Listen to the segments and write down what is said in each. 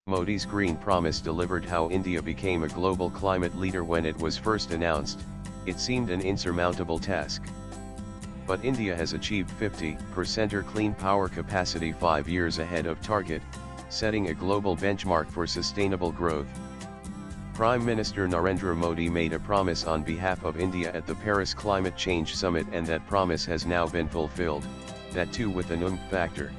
Modi's Green Promise delivered. How India became a global climate leader. When it was first announced, it seemed an insurmountable task. But India has achieved 50% clean power capacity 5 years ahead of target, setting a global benchmark for sustainable growth. Prime Minister Narendra Modi made a promise on behalf of India at the Paris Climate Change Summit, and that promise has now been fulfilled, that too with an oomph factor.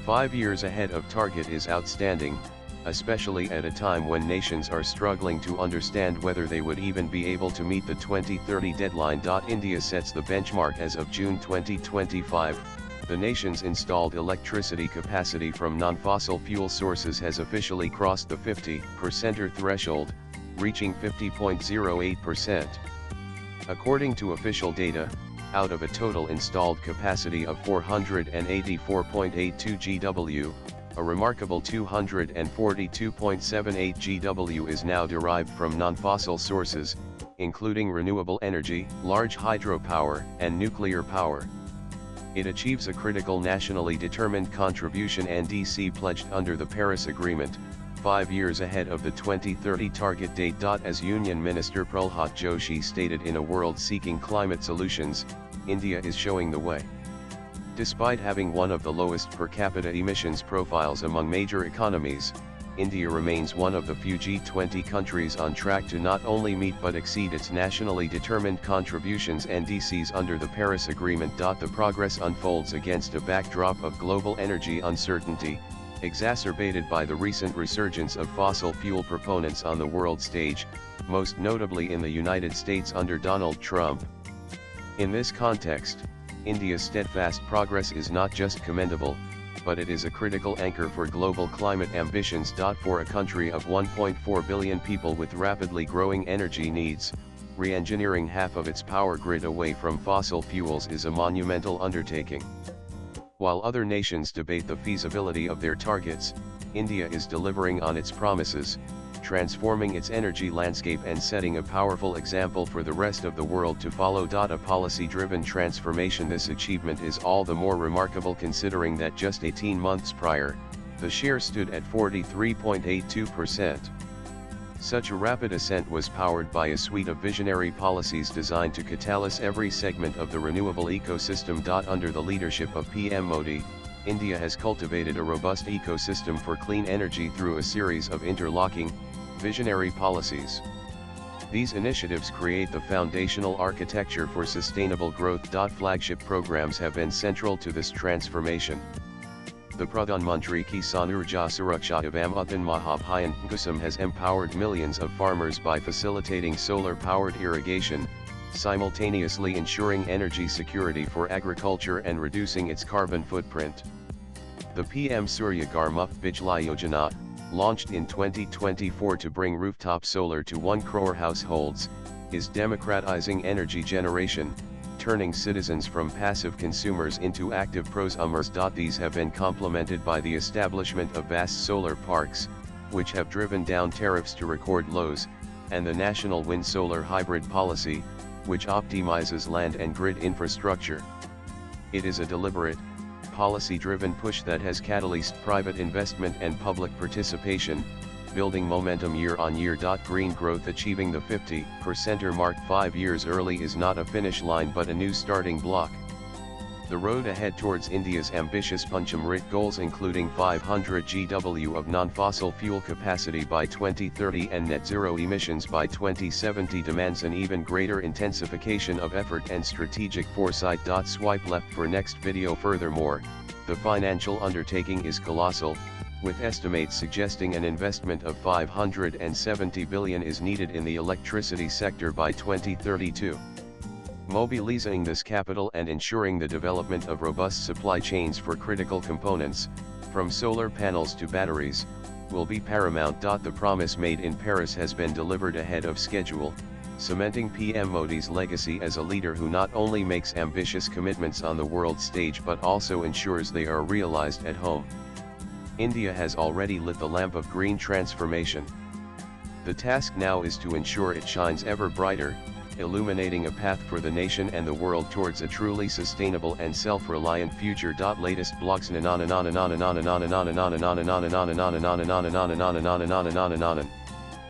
5 years ahead of target is outstanding, especially at a time when nations are struggling to understand whether they would even be able to meet the 2030 deadline. India sets the benchmark as of June 2025. The nation's installed electricity capacity from non-fossil fuel sources has officially crossed the 50% threshold, reaching 50.08%. According to official data, out of a total installed capacity of 484.82 GW, a remarkable 242.78 GW is now derived from non-fossil sources, including renewable energy, large hydropower, and nuclear power. It achieves a critical nationally determined contribution (NDC) pledged under the Paris Agreement, 5 years ahead of the 2030 target date. As Union Minister Prahlad Joshi stated, in a world seeking climate solutions, India is showing the way. Despite having one of the lowest per capita emissions profiles among major economies, India remains one of the few G20 countries on track to not only meet but exceed its nationally determined contributions (NDCs) under the Paris Agreement. The progress unfolds against a backdrop of global energy uncertainty, exacerbated by the recent resurgence of fossil fuel proponents on the world stage, most notably in the United States under Donald Trump. In this context, India's steadfast progress is not just commendable, but it is a critical anchor for global climate ambitions. For a country of 1.4 billion people with rapidly growing energy needs, re-engineering half of its power grid away from fossil fuels is a monumental undertaking. While other nations debate the feasibility of their targets, India is delivering on its promises, transforming its energy landscape and setting a powerful example for the rest of the world to follow. A policy-driven transformation. This achievement is all the more remarkable considering that just 18 months prior, the share stood at 43.82%. Such a rapid ascent was powered by a suite of visionary policies designed to catalyze every segment of the renewable ecosystem. Under the leadership of PM Modi, India has cultivated a robust ecosystem for clean energy through a series of interlocking, visionary policies. These initiatives create the foundational architecture for sustainable growth. Flagship programs have been central to this transformation. The Pradhan Mantri Kisan Urja Suraksha Abhiyan Uttan Mahabhayan Kusum has empowered millions of farmers by facilitating solar-powered irrigation, simultaneously ensuring energy security for agriculture and reducing its carbon footprint. The PM Surya Ghar Muft Bijli Yojana, launched in 2024 to bring rooftop solar to 1 crore households, is democratizing energy generation, turning citizens from passive consumers into active prosumers. These have been complemented by the establishment of vast solar parks, which have driven down tariffs to record lows, and the National Wind-Solar Hybrid Policy, which optimizes land and grid infrastructure. It is a deliberate, policy-driven push that has catalyzed private investment and public participation, building momentum year on year. Green growth. Achieving the 50% mark 5 years early is not a finish line but a new starting block. The road ahead towards India's ambitious Panchamrit goals, including 500 GW of non-fossil fuel capacity by 2030 and net zero emissions by 2070, demands an even greater intensification of effort and strategic foresight. Swipe left for next video. Furthermore, the financial undertaking is colossal, with estimates suggesting an investment of 570 billion is needed in the electricity sector by 2032. Mobilizing this capital and ensuring the development of robust supply chains for critical components, from solar panels to batteries, will be paramount. The promise made in Paris has been delivered ahead of schedule, cementing PM Modi's legacy as a leader who not only makes ambitious commitments on the world stage but also ensures they are realized at home. India has already lit the lamp of green transformation. The task now is to ensure it shines ever brighter, illuminating a path for the nation and the world towards a truly sustainable and self-reliant future. Latest blogs.